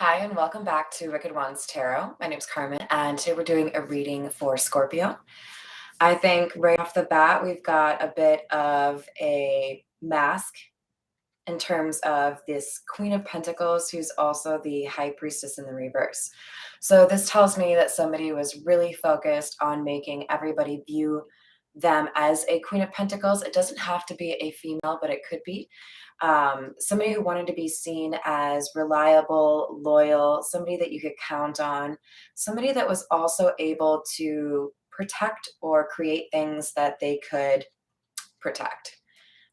Hi, and welcome back to Wicked Ones Tarot. My name's Carmen, and today we're doing a reading for Scorpio. I think right off the bat, we've got a bit of a mask in terms of this Queen of Pentacles, who's also the High Priestess in the reverse. So this tells me that somebody was really focused on making everybody view them as a Queen of Pentacles. It doesn't have to be a female, but it could be. Somebody who wanted to be seen as reliable, loyal, somebody that you could count on, somebody that was also able to protect or create things that they could protect.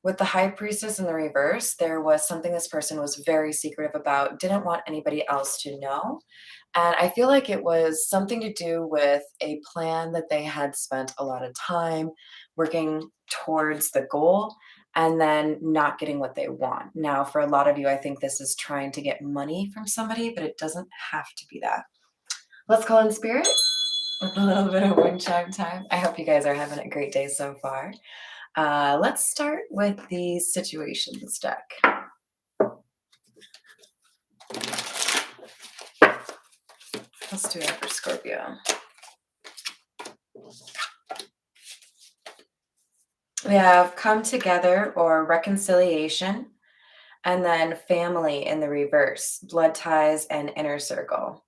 With the High Priestess in the reverse, there was something this person was very secretive about, didn't want anybody else to know. And I feel like it was something to do with a plan that they had spent a lot of time working towards the goal and then not getting what they want. Now, for a lot of you, I think this is trying to get money from somebody, but it doesn't have to be that. Let's call in spirit with a little bit of wind chime time. I hope you guys are having a great day so far. Let's start with the situations deck. Let's do it for Scorpio. We have come together or reconciliation, and then family in the reverse, blood ties and inner circle.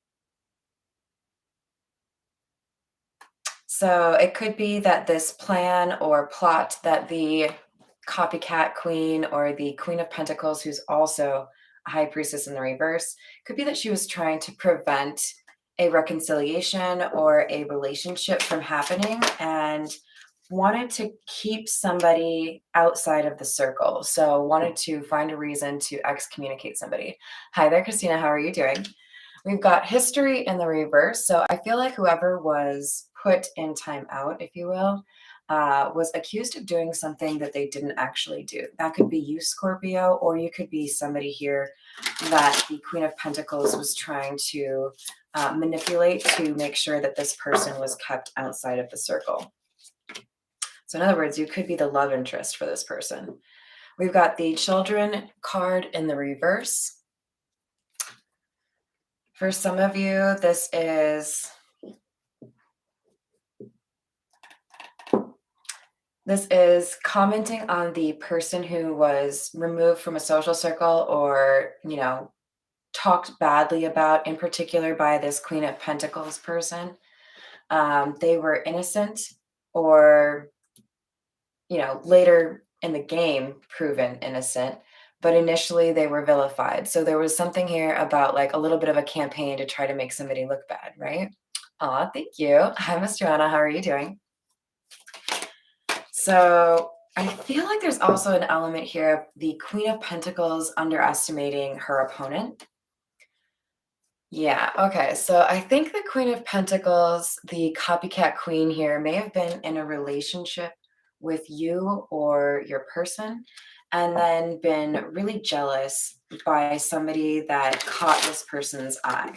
So it could be that this plan or plot that the Copycat Queen or the Queen of Pentacles, who's also a High Priestess in the reverse, could be that she was trying to prevent a reconciliation or a relationship from happening and wanted to keep somebody outside of the circle. So wanted to find a reason to excommunicate somebody. Hi there, Christina. How are you doing? We've got history in the reverse. So I feel like whoever was put in time out, if you will, was accused of doing something that they didn't actually do. That could be you, Scorpio, or you could be somebody here that the Queen of Pentacles was trying to manipulate to make sure that this person was kept outside of the circle. So in other words, you could be the love interest for this person. We've got the Children card in the reverse. For some of you, this is commenting on the person who was removed from a social circle or, talked badly about, in particular by this Queen of Pentacles person. They were innocent or, later in the game proven innocent, but initially they were vilified. So there was something here about like a little bit of a campaign to try to make somebody look bad, right? Aw, thank you. Hi, Miss Joanna. How are you doing? So I feel like there's also an element here of the Queen of Pentacles underestimating her opponent. Yeah, okay. So I think the Queen of Pentacles, the Copycat Queen here, may have been in a relationship with you or your person and then been really jealous by somebody that caught this person's eye.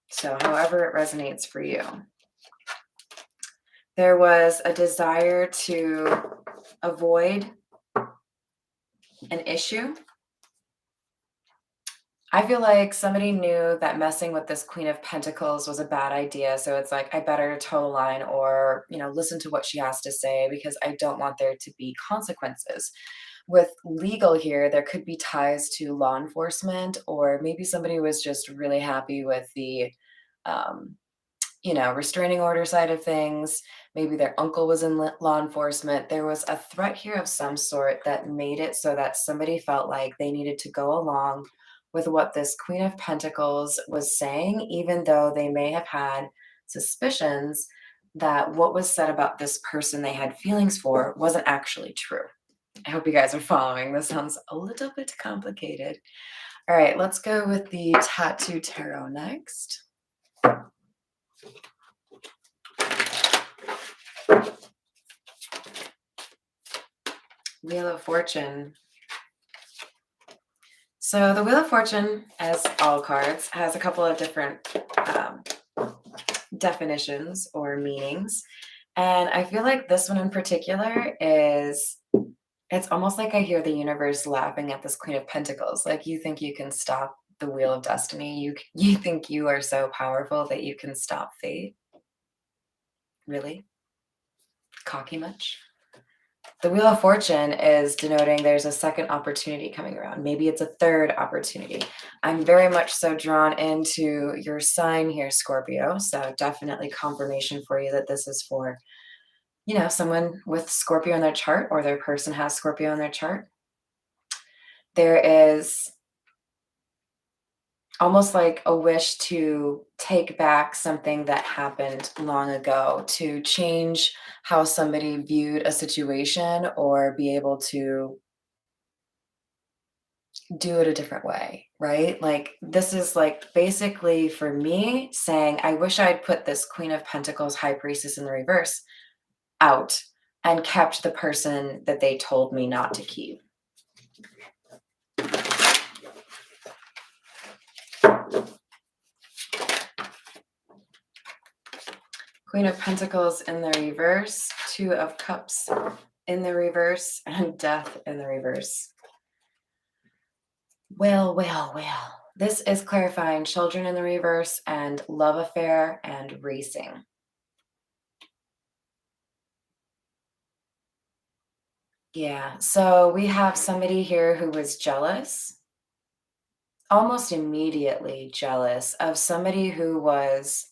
So however it resonates for you. There was a desire to avoid an issue. I feel like somebody knew that messing with this Queen of Pentacles was a bad idea. So it's like, I better toe the line or, listen to what she has to say because I don't want there to be consequences. With legal here, there could be ties to law enforcement, or maybe somebody was just really happy with the, restraining order side of things. Maybe their uncle was in law enforcement. There was a threat here of some sort that made it so that somebody felt like they needed to go along with what this Queen of Pentacles was saying, even though they may have had suspicions that what was said about this person they had feelings for wasn't actually true. I hope you guys are following. This sounds a little bit complicated. All right, let's go with the Tattoo Tarot next. Wheel of Fortune. So the Wheel of Fortune, as all cards, has a couple of different definitions or meanings. And I feel like this one in particular is It's almost like I hear the universe laughing at this Queen of Pentacles. Like, you think you can stop the wheel of destiny? You think you are so powerful that you can stop fate? Really? Cocky much? The Wheel of Fortune is denoting there's a second opportunity coming around. Maybe it's a third opportunity. I'm very much so drawn into your sign here, Scorpio. So definitely confirmation for you that this is for, someone with Scorpio in their chart, or their person has Scorpio in their chart. There is almost like a wish to take back something that happened long ago, to change how somebody viewed a situation, or be able to do it a different way, right? Like, this is like basically for me saying, I wish I'd put this Queen of Pentacles, High Priestess in the reverse out and kept the person that they told me not to keep. Queen of Pentacles in the reverse, Two of Cups in the reverse, and Death in the reverse. Well. This is clarifying children in the reverse and love affair and racing. Yeah, so we have somebody here who was jealous, almost immediately jealous of somebody who was,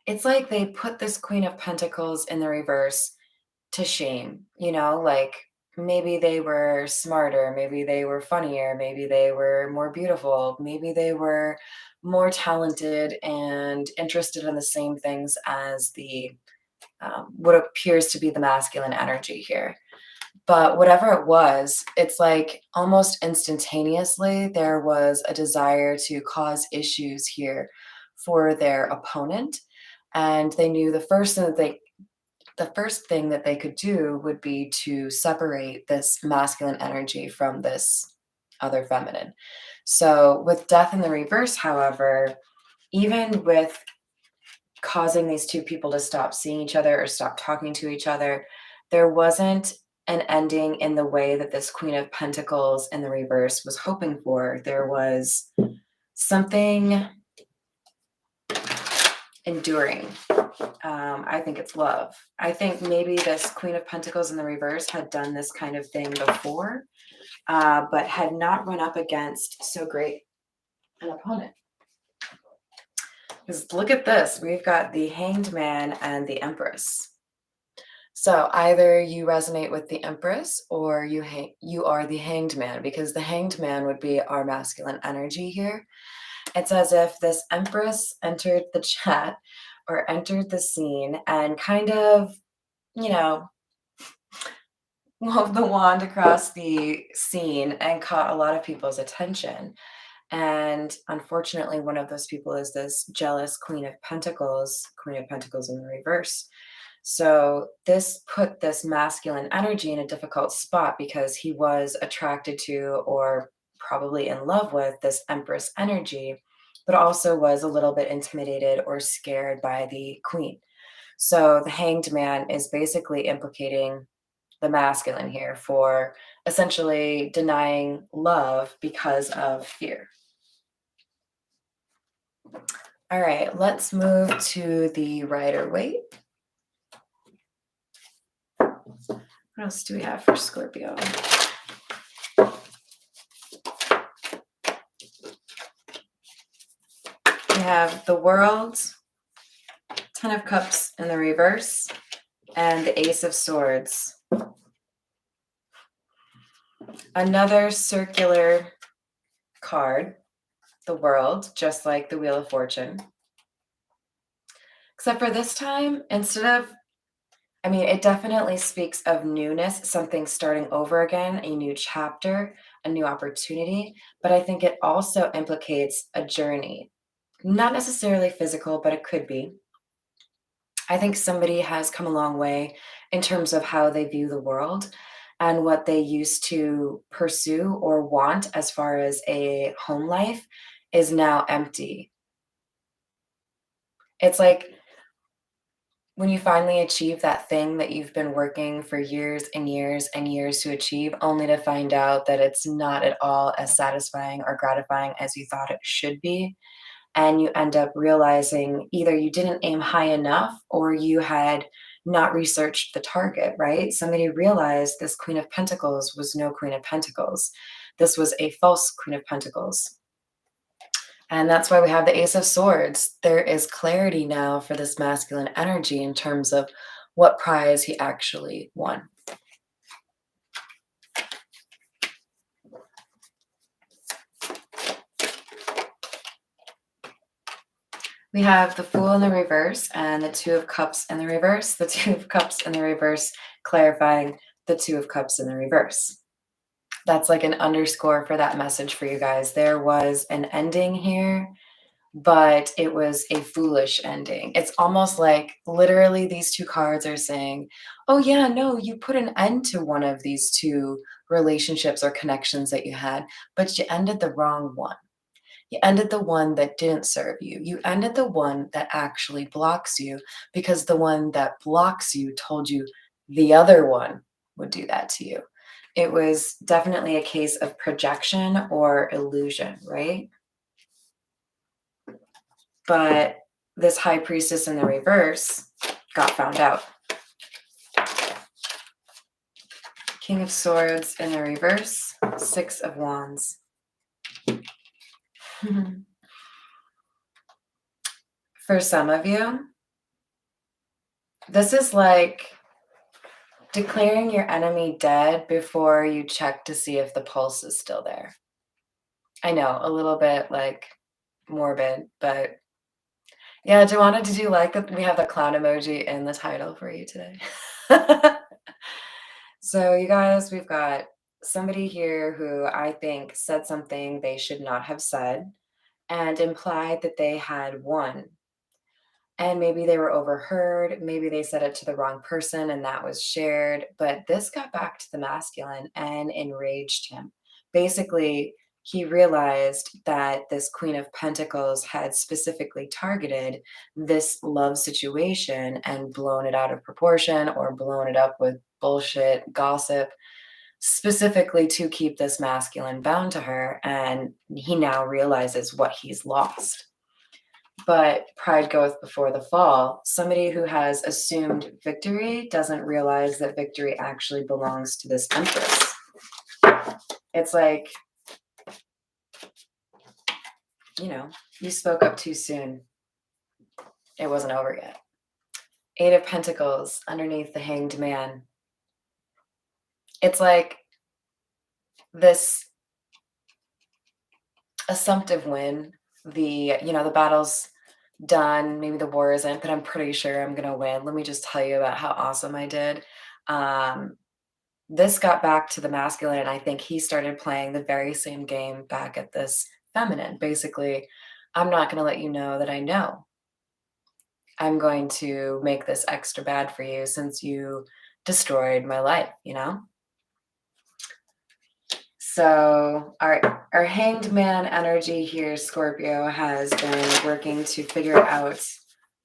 it's like they put this Queen of Pentacles in the reverse to shame, like maybe they were smarter, maybe they were funnier, maybe they were more beautiful, maybe they were more talented and interested in the same things as the what appears to be the masculine energy here. But whatever it was, it's like almost instantaneously there was a desire to cause issues here for their opponent. And they knew the first thing that they could do would be to separate this masculine energy from this other feminine. So with Death in the reverse, however, even with causing these two people to stop seeing each other or stop talking to each other, there wasn't an ending in the way that this Queen of Pentacles in the reverse was hoping for. There was something enduring. I think it's love. I think maybe this Queen of Pentacles in the reverse had done this kind of thing before, but had not run up against so great an opponent. Because look at this. We've got the Hanged Man and the Empress. So either you resonate with the Empress, or you are the Hanged Man, because the Hanged Man would be our masculine energy here. It's as if this Empress entered the chat or entered the scene and kind of, waved the wand across the scene and caught a lot of people's attention. And unfortunately, one of those people is this jealous Queen of Pentacles in the reverse. So this put this masculine energy in a difficult spot, because he was attracted to, or probably in love with, this Empress energy, but also was a little bit intimidated or scared by the Queen. So the Hanged Man is basically implicating the masculine here for essentially denying love because of fear. All right, let's move to the Rider-Waite. What else do we have for Scorpio? We have the World, Ten of Cups in the reverse, and the Ace of Swords. Another circular card, the World, just like the Wheel of Fortune. Except for this time, it definitely speaks of newness, something starting over again, a new chapter, a new opportunity. But I think it also implicates a journey. Not necessarily physical, but it could be. I think somebody has come a long way in terms of how they view the world, and what they used to pursue or want as far as a home life is now empty. It's like when you finally achieve that thing that you've been working for years and years and years to achieve, only to find out that it's not at all as satisfying or gratifying as you thought it should be. And you end up realizing either you didn't aim high enough or you had not researched the target, right? Somebody realized this Queen of Pentacles was no Queen of Pentacles. This was a false Queen of Pentacles. And that's why we have the Ace of Swords. There is clarity now for this masculine energy in terms of what prize he actually won. We have the Fool in the reverse and the Two of Cups in the reverse. The Two of Cups in the reverse clarifying the Two of Cups in the reverse. That's like an underscore for that message for you guys. There was an ending here, but it was a foolish ending. It's almost like literally these two cards are saying, oh yeah, no, you put an end to one of these two relationships or connections that you had, but you ended the wrong one. You ended the one that didn't serve you. You ended the one that actually blocks you because the one that blocks you told you the other one would do that to you. It was definitely a case of projection or illusion, right? But this High Priestess in the reverse got found out. King of Swords in the reverse, Six of Wands. For some of you, this is like declaring your enemy dead before you check to see if the pulse is still there. I know, a little bit like morbid, but yeah, Joanna, did you like that we have the clown emoji in the title for you today? So you guys, we've got somebody here who I think said something they should not have said and implied that they had won. And maybe they were overheard, maybe they said it to the wrong person and that was shared, but this got back to the masculine and enraged him. Basically, he realized that this Queen of Pentacles had specifically targeted this love situation and blown it out of proportion or blown it up with bullshit, gossip, specifically to keep this masculine bound to her. And he now realizes what he's lost. But pride goeth before the fall. Somebody who has assumed victory doesn't realize that victory actually belongs to this Empress. It's like, you know, you spoke up too soon. It wasn't over yet. Eight of Pentacles underneath the Hanged Man. It's like this assumptive win. The battle's done, maybe the war isn't, but I'm pretty sure I'm gonna win. Let me just tell you about how awesome I did. This got back to the masculine, and I think he started playing the very same game back at this feminine. Basically, I'm not gonna let you know that I know. I'm going to make this extra bad for you since you destroyed my life, you know? So our Hanged Man energy here, Scorpio, has been working to figure out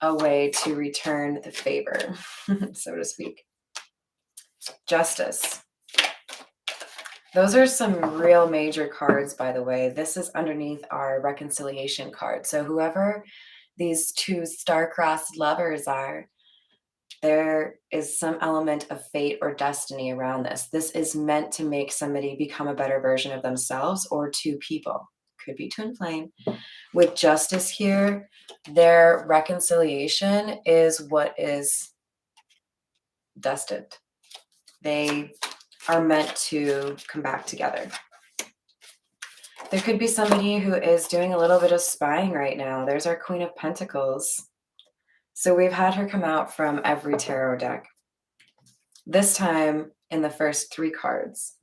a way to return the favor, so to speak. Justice. Those are some real major cards, by the way. This is underneath our reconciliation card. So whoever these two star-crossed lovers are, there is some element of fate or destiny around this. This is meant to make somebody become a better version of themselves or two people. Could be twin flame. With justice here, their reconciliation is what is destined. They are meant to come back together. There could be somebody who is doing a little bit of spying right now. There's our Queen of Pentacles. So we've had her come out from every tarot deck. This time in the first three cards.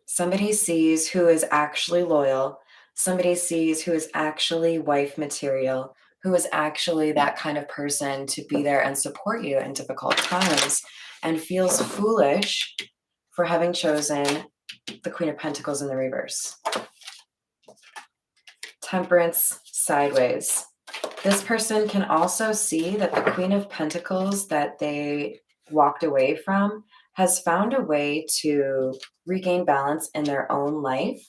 Somebody sees who is actually loyal. Somebody sees who is actually wife material, who is actually that kind of person to be there and support you in difficult times, and feels foolish for having chosen the Queen of Pentacles in the reverse. Temperance sideways. This person can also see that the Queen of Pentacles that they walked away from has found a way to regain balance in their own life.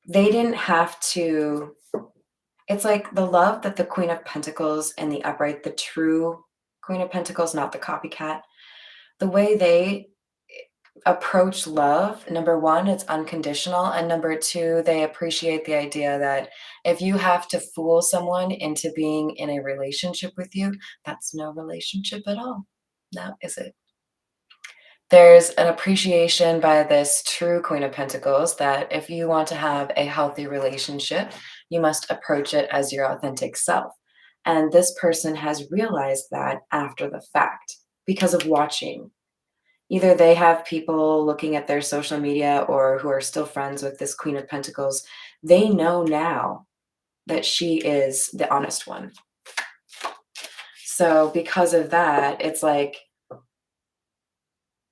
They didn't have to, it's like the love that the Queen of Pentacles and the upright, the true Queen of Pentacles, not the copycat, the way they approach love, number one, it's unconditional, and number two, they appreciate the idea that if you have to fool someone into being in a relationship with you, that's no relationship at all. Now, is it? There's an appreciation by this true Queen of Pentacles that if you want to have a healthy relationship, you must approach it as your authentic self. And this person has realized that after the fact because of watching. Either they have people looking at their social media or who are still friends with this Queen of Pentacles. They know now that she is the honest one. So because of that, it's like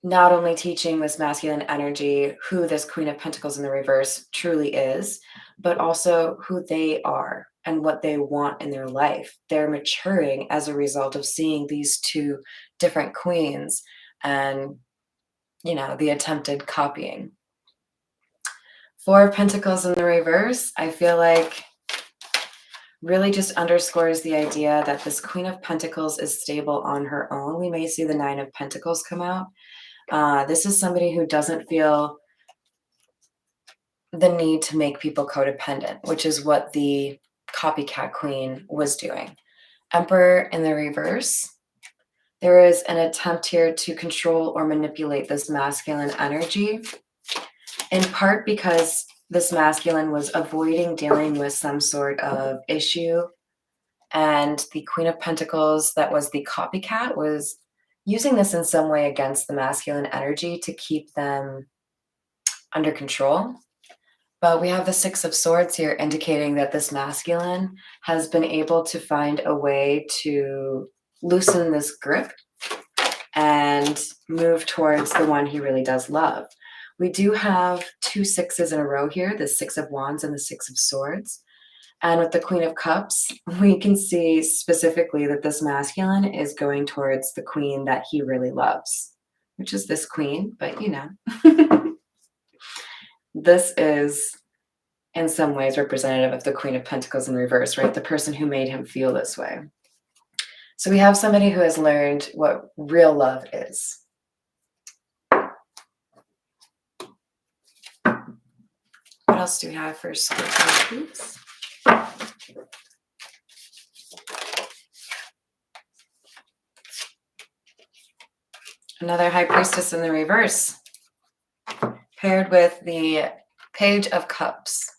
not only teaching this masculine energy who this Queen of Pentacles in the reverse truly is, but also who they are and what they want in their life. They're maturing as a result of seeing these two different queens and the attempted copying. Four of Pentacles in the reverse, I feel like really just underscores the idea that this Queen of Pentacles is stable on her own. We may see the Nine of Pentacles come out. This is somebody who doesn't feel the need to make people codependent, which is what the copycat queen was doing. Emperor in the reverse. There is an attempt here to control or manipulate this masculine energy, in part because this masculine was avoiding dealing with some sort of issue. And the Queen of Pentacles, that was the copycat, was using this in some way against the masculine energy to keep them under control. But we have the Six of Swords here indicating that this masculine has been able to find a way to loosen this grip and move towards the one he really does love. We do have two sixes in a row here, the Six of Wands and the Six of Swords. And with the Queen of Cups, we can see specifically that this masculine is going towards the queen that he really loves, which is this queen, but this is in some ways representative of the Queen of Pentacles in reverse, right? The person who made him feel this way. So we have somebody who has learned what real love is. What else do we have for Scorpio, please? Another High Priestess in the reverse, paired with the Page of Cups.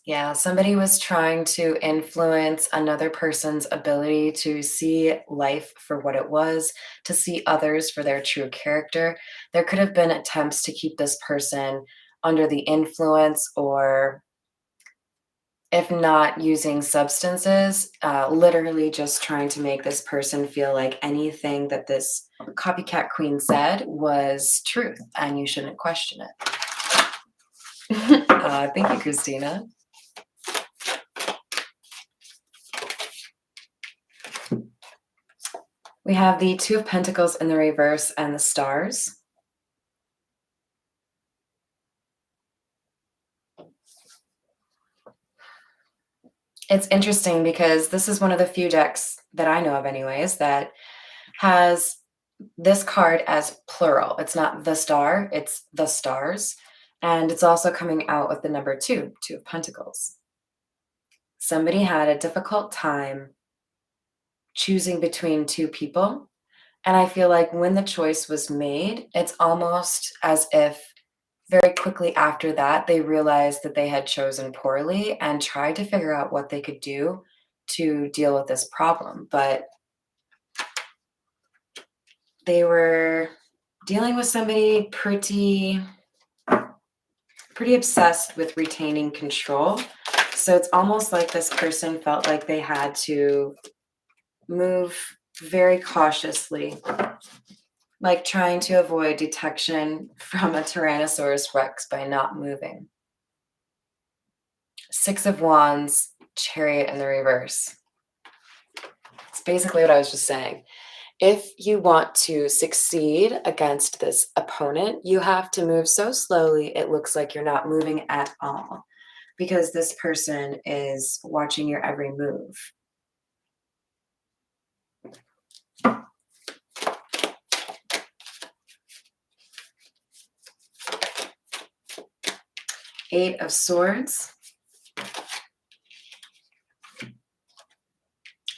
Yeah, somebody was trying to influence another person's ability to see life for what it was, to see others for their true character. There could have been attempts to keep this person under the influence, or if not using substances, literally just trying to make this person feel like anything that this copycat queen said was truth and you shouldn't question it. Thank you, Christina. We have the Two of Pentacles in the reverse and the stars. It's interesting because this is one of the few decks that I know of anyways that has this card as plural. It's not the star, it's the stars. And it's also coming out with the number two, Two of Pentacles. Somebody had a difficult time choosing between two people. And I feel like when the choice was made, it's almost as if very quickly after that, they realized that they had chosen poorly and tried to figure out what they could do to deal with this problem. But they were dealing with somebody pretty obsessed with retaining control. So it's almost like this person felt like they had to move very cautiously, like trying to avoid detection from a Tyrannosaurus Rex by not moving. Six of Wands, Chariot in the reverse. It's basically what I was just saying. If you want to succeed against this opponent, you have to move so slowly it looks like you're not moving at all, because this person is watching your every move. Eight of Swords.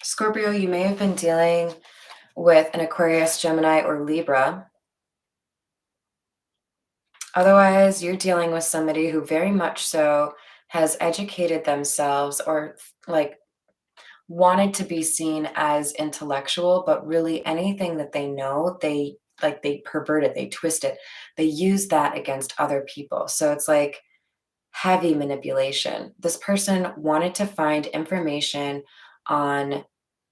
Scorpio, you may have been dealing with an Aquarius, Gemini, or Libra. Otherwise, you're dealing with somebody who very much so has educated themselves, or like wanted to be seen as intellectual, but really anything that they know, they pervert it, they twist it, they use that against other people. So it's like heavy manipulation. This person wanted to find information on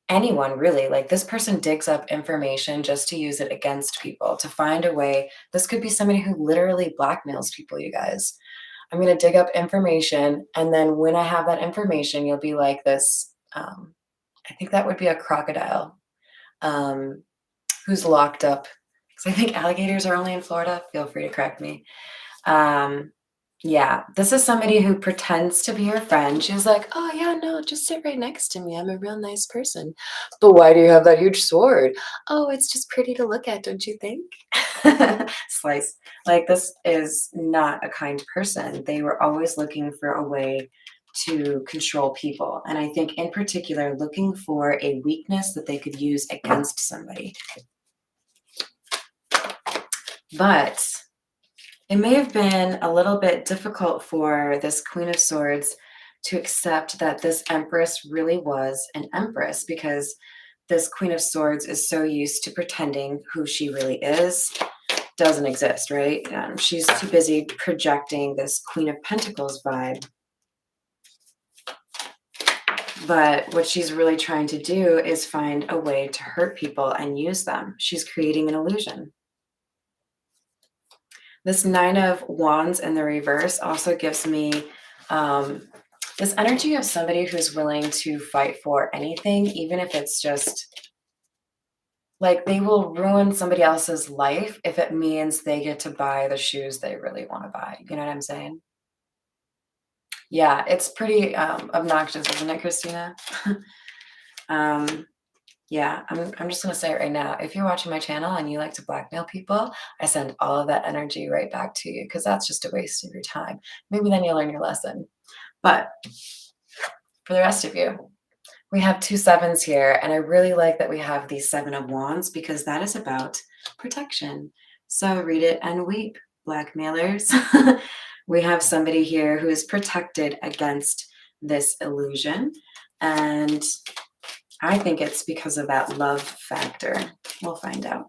anyone, really. Like, this person digs up information just to use it against people, to find a way. This could be somebody who literally blackmails people, you guys. I'm going to dig up information, and then when I have that information, you'll be like this. I think that would be a crocodile who's locked up. Because I think alligators are only in Florida. Feel free to correct me. Yeah, this is somebody who pretends to be your friend. She's like, oh, yeah, no, just sit right next to me. I'm a real nice person. But why do you have that huge sword? Oh, it's just pretty to look at, don't you think? Slice. Like, this is not a kind person. They were always looking for a way to control people. And I think in particular, looking for a weakness that they could use against somebody. But it may have been a little bit difficult for this Queen of Swords to accept that this Empress really was an Empress, because this Queen of Swords is so used to pretending who she really is doesn't exist, right? She's too busy projecting this Queen of Pentacles vibe. But what she's really trying to do is find a way to hurt people and use them. She's creating an illusion. This Nine of Wands in the reverse also gives me this energy of somebody who's willing to fight for anything, even if it's just like they will ruin somebody else's life if it means they get to buy the shoes they really want to buy. You know what I'm saying? Yeah, it's pretty obnoxious, isn't it, Christina? Yeah, I'm just going to say it right now. If you're watching my channel and you like to blackmail people, I send all of that energy right back to you, because that's just a waste of your time. Maybe then you'll learn your lesson. But for the rest of you, we have two sevens here, and I really like that we have the Seven of Wands, because that is about protection. So read it and weep, blackmailers. We have somebody here who is protected against this illusion, and I think it's because of that love factor. We'll find out.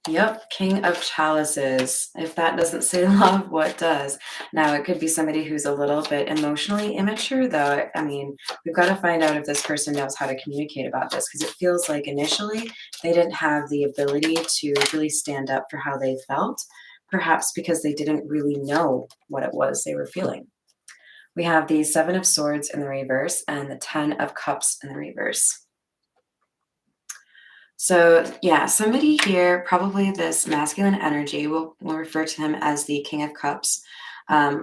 Yep, King of Chalices. If that doesn't say love, what does? Now, it could be somebody who's a little bit emotionally immature, though. I mean, we've got to find out if this person knows how to communicate about this, because it feels like initially they didn't have the ability to really stand up for how they felt, perhaps because they didn't really know what it was they were feeling. We have the Seven of Swords in the reverse and the 10 of Cups in the reverse. So yeah, somebody here, probably this masculine energy, we'll refer to him as the King of Cups,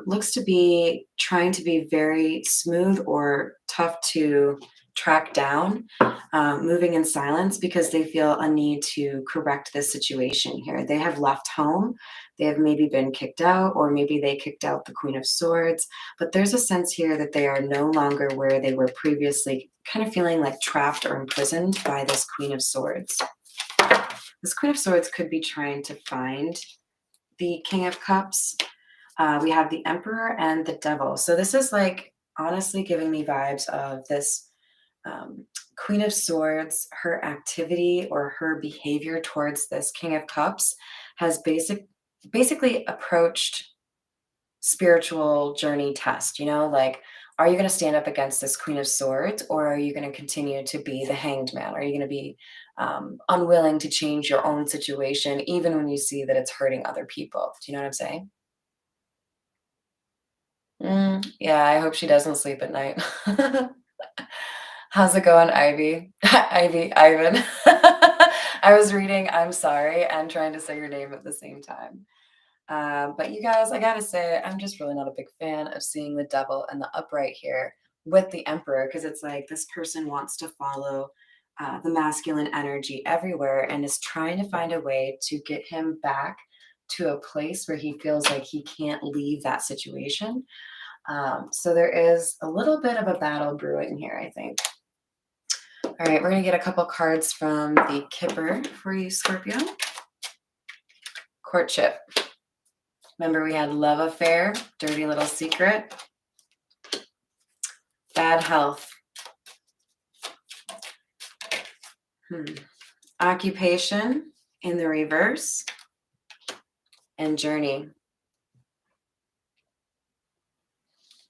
looks to be trying to be very smooth or tough to track down, moving in silence because they feel a need to correct this situation here. They have left home. They have maybe been kicked out, or maybe they kicked out the Queen of Swords, but there's a sense here that they are no longer where they were previously, kind of feeling like trapped or imprisoned by this Queen of Swords. This Queen of Swords could be trying to find the King of Cups. We have the Emperor and the Devil. So this is like honestly giving me vibes of this Queen of Swords. Her activity or her behavior towards this King of Cups has basically approached spiritual journey test, you know, like, are you going to stand up against this Queen of Swords, or are you going to continue to be the Hanged Man? Are you going to be unwilling to change your own situation, even when you see that it's hurting other people? Do you know what I'm saying? Yeah, I hope she doesn't sleep at night. How's it going, Ivy? Ivy, Ivan. I was reading I'm sorry and trying to say your name at the same time. But you guys, I gotta say, I'm just really not a big fan of seeing the devil and the upright here with the emperor, because it's like this person wants to follow the masculine energy everywhere and is trying to find a way to get him back to a place where he feels like he can't leave that situation. So there is a little bit of a battle brewing here, I think. All right, we're going to get a couple cards from the Kipper for you, Scorpio. Courtship. Remember, we had love affair, dirty little secret, bad health, occupation in the reverse, and journey.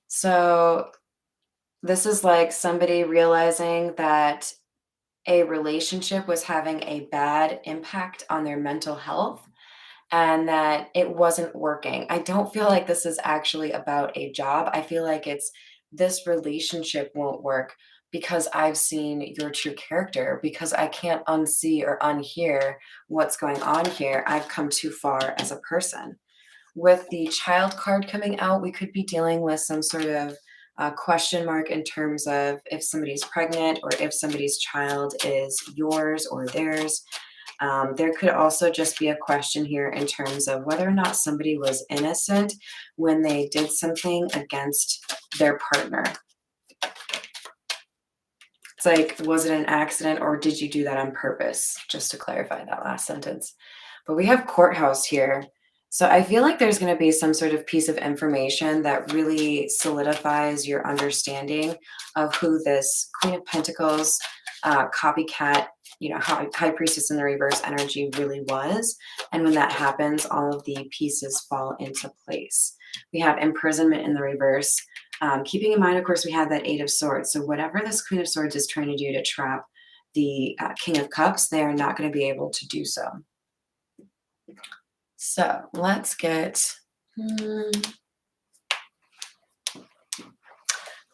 So this is like somebody realizing that a relationship was having a bad impact on their mental health and that it wasn't working. I don't feel like this is actually about a job. I feel like it's this relationship won't work because I've seen your true character, because I can't unsee or unhear what's going on here. I've come too far as a person. With the child card coming out, we could be dealing with some sort of question mark in terms of if somebody's pregnant or if somebody's child is yours or theirs. There could also just be a question here in terms of whether or not somebody was innocent when they did something against their partner. It's like, was it an accident or did you do that on purpose? Just to clarify that last sentence. But we have courthouse here. So I feel like there's going to be some sort of piece of information that really solidifies your understanding of who this Queen of Pentacles, copycat, high priestess in the reverse energy really was. And when that happens, all of the pieces fall into place. We have imprisonment in the reverse. Keeping in mind, of course, we have that Eight of Swords. So whatever this Queen of Swords is trying to do to trap the King of Cups, they are not going to be able to do so. So let's get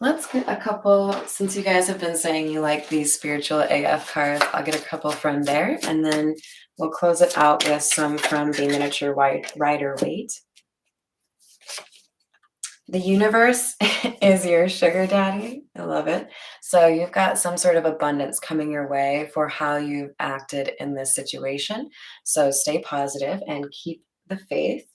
a couple, since you guys have been saying you like these spiritual AF cards, I'll get a couple from there, and then we'll close it out with some from the Miniature Rider-Waite. The universe is your sugar daddy. I love it. So you've got some sort of abundance coming your way for how you've acted in this situation. So stay positive and keep the faith.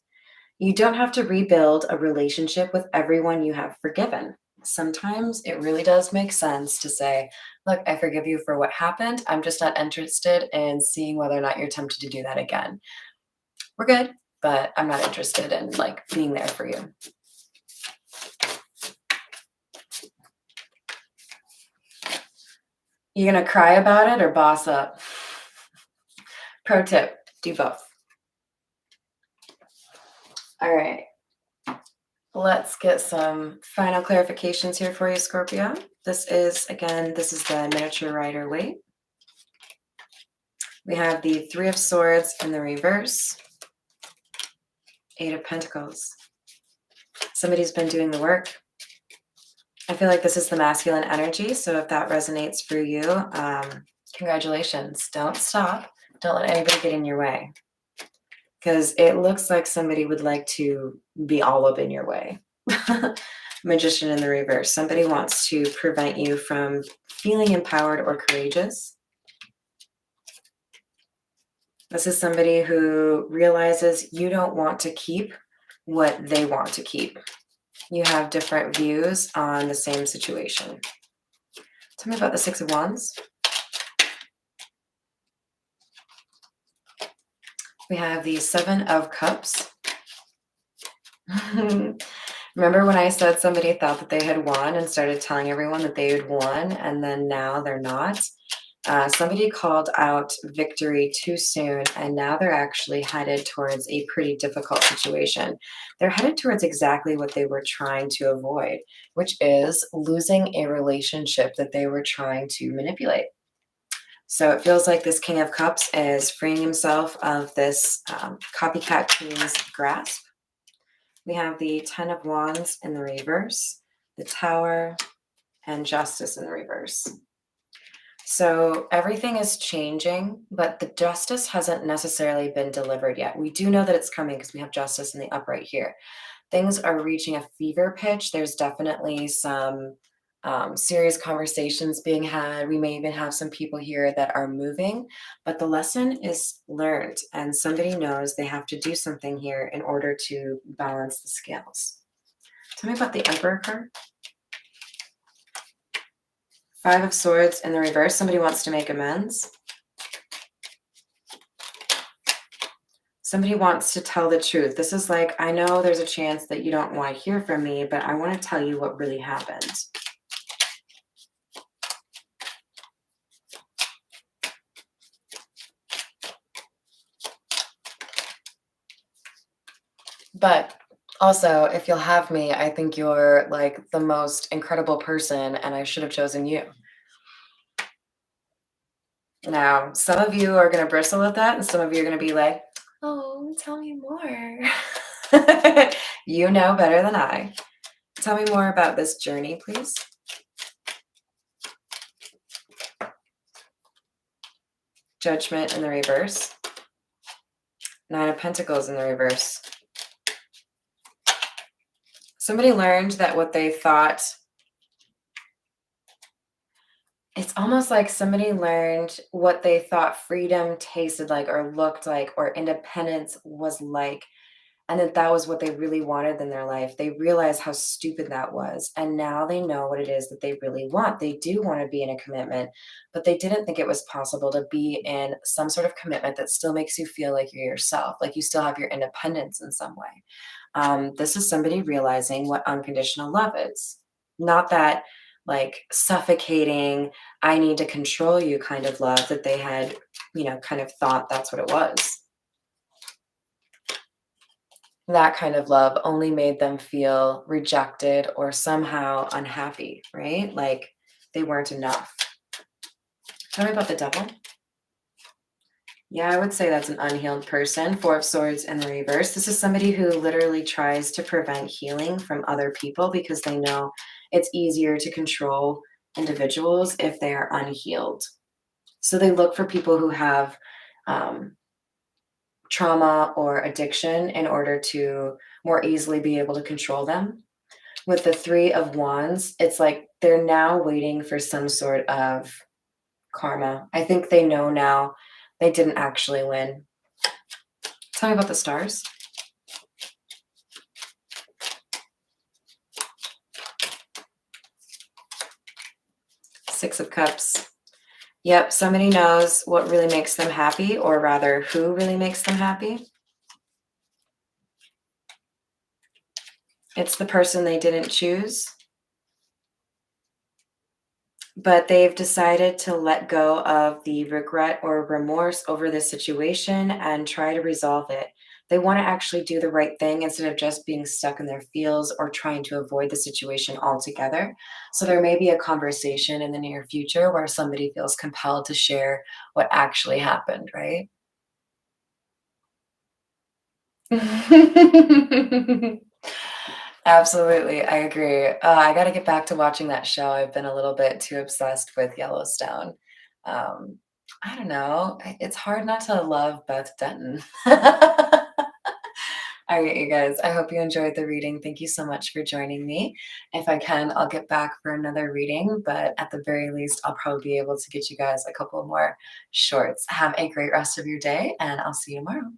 You don't have to rebuild a relationship with everyone you have forgiven. Sometimes it really does make sense to say, look, I forgive you for what happened. I'm just not interested in seeing whether or not you're tempted to do that again. We're good, but I'm not interested in being there for you. You gonna cry about it or boss up? Pro tip, do both. All right. Let's get some final clarifications here for you, Scorpio. This is the Miniature Rider-Waite. We have the Three of Swords in the reverse. Eight of Pentacles. Somebody's been doing the work. I feel like this is the masculine energy, so if that resonates for you, congratulations. Don't stop. Don't let anybody get in your way. Because it looks like somebody would like to be all up in your way. Magician in the reverse. Somebody wants to prevent you from feeling empowered or courageous. This is somebody who realizes you don't want to keep what they want to keep. You have different views on the same situation. Tell me about the Six of Wands. We have the Seven of Cups. Remember when I said somebody thought that they had won and started telling everyone that they had won, and then now they're not? Somebody called out victory too soon, and now they're actually headed towards a pretty difficult situation. They're headed towards exactly what they were trying to avoid, which is losing a relationship that they were trying to manipulate. So it feels like this King of Cups is freeing himself of this copycat queen's grasp. We have the 10 of Wands in the reverse, the Tower, and Justice in the reverse. So everything is changing, but the justice hasn't necessarily been delivered yet. We do know that it's coming because we have justice in the upright here. Things are reaching a fever pitch. There's definitely some serious conversations being had. We may even have some people here that are moving, but the lesson is learned, and somebody knows they have to do something here in order to balance the scales. Tell me about the Emperor card. 5 of Swords in the reverse. Somebody wants to make amends. Somebody wants to tell the truth. This is like, I know there's a chance that you don't want to hear from me, but I want to tell you what really happened. But also, if you'll have me, I think you're like the most incredible person, and I should have chosen you. Now, some of you are going to bristle at that, and some of you are going to be like, oh, tell me more. You know better than I. Tell me more about this journey, please. Judgment in the reverse. 9 of Pentacles in the reverse. Somebody learned that what they thought, it's almost like somebody learned what they thought freedom tasted like or looked like or independence was like, and that was what they really wanted in their life. They realized how stupid that was, and now they know what it is that they really want. They do want to be in a commitment, but they didn't think it was possible to be in some sort of commitment that still makes you feel like you're yourself, like you still have your independence in some way. This is somebody realizing what unconditional love is. Not that like suffocating, I need to control you kind of love that they had, kind of thought that's what it was. That kind of love only made them feel rejected or somehow unhappy, right? Like they weren't enough. Tell me about the Devil. Yeah, I would say that's an unhealed person. 4 of Swords in the reverse. This is somebody who literally tries to prevent healing from other people because they know it's easier to control individuals if they are unhealed. So they look for people who have trauma or addiction in order to more easily be able to control them. With the 3 of Wands, it's like they're now waiting for some sort of karma. I think they know now they didn't actually win. Tell me about the stars. Six of Cups. Yep, somebody knows what really makes them happy, or rather, who really makes them happy. It's the person they didn't choose, but they've decided to let go of the regret or remorse over this situation and try to resolve it. They want to actually do the right thing instead of just being stuck in their feels or trying to avoid the situation altogether. So there may be a conversation in the near future where somebody feels compelled to share what actually happened, right? Absolutely, I agree. I got to get back to watching that show. I've been a little bit too obsessed with Yellowstone. Um, I don't know. It's hard not to love Beth Denton. All right, you guys. I hope you enjoyed the reading. Thank you so much for joining me. If I can, I'll get back for another reading, but at the very least, I'll probably be able to get you guys a couple more shorts. Have a great rest of your day, and I'll see you tomorrow.